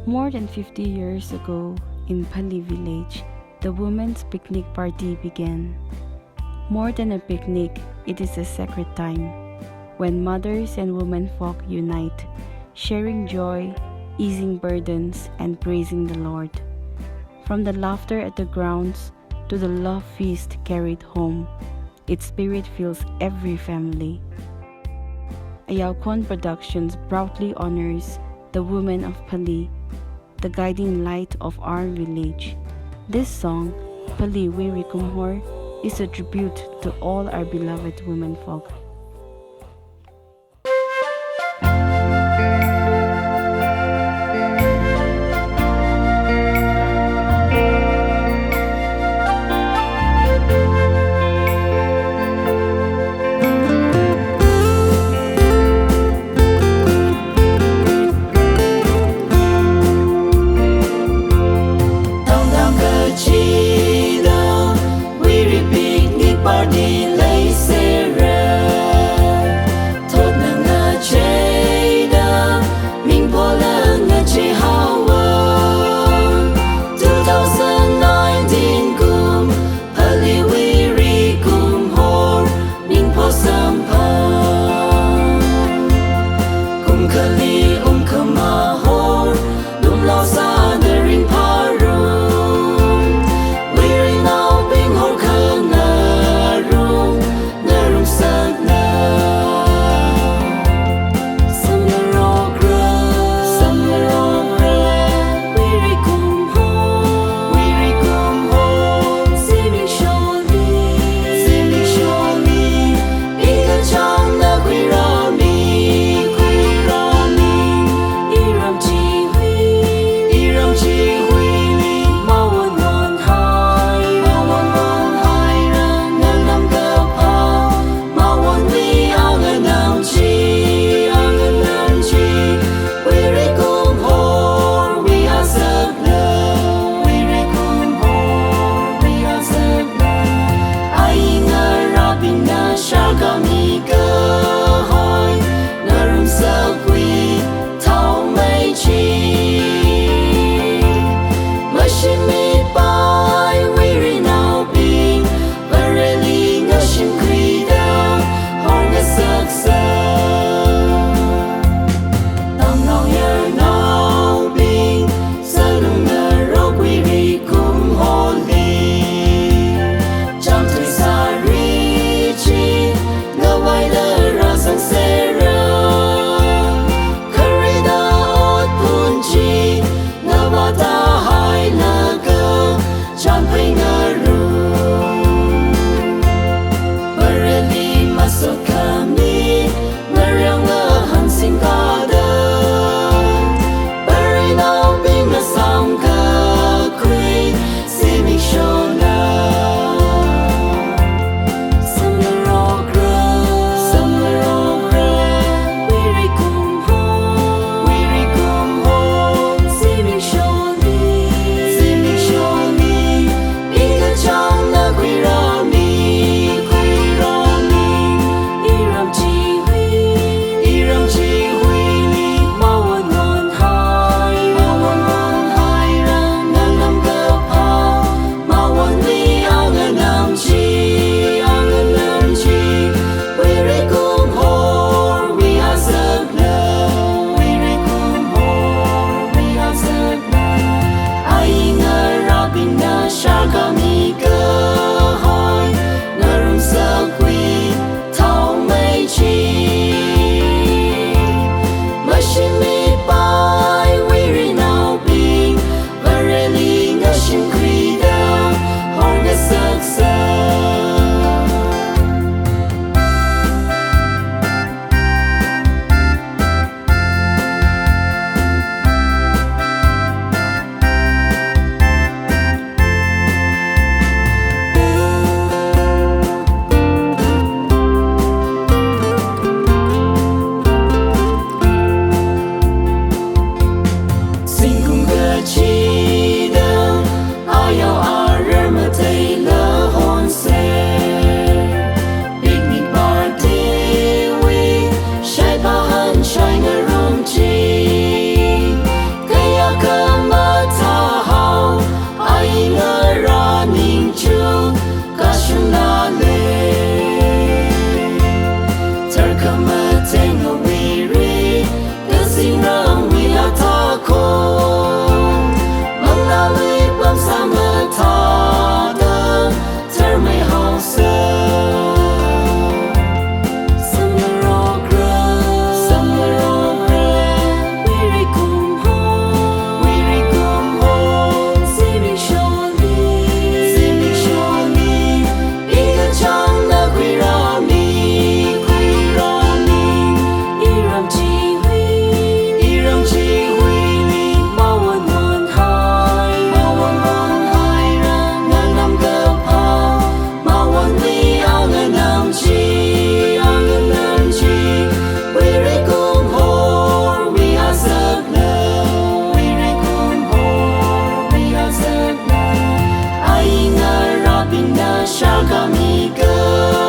More than 50 years ago, in Pali village, the women's picnic party began. More than a picnic, it is a sacred time when mothers and womenfolk unite, sharing joy, easing burdens, and praising the Lord. From the laughter at the grounds to the love feast carried home, its spirit fills every family. Ayaukon Productions proudly honors the women of Pali, the guiding light of our village. This song, Pali Wiri Kumhor, is a tribute to all our beloved womenfolk. amigo.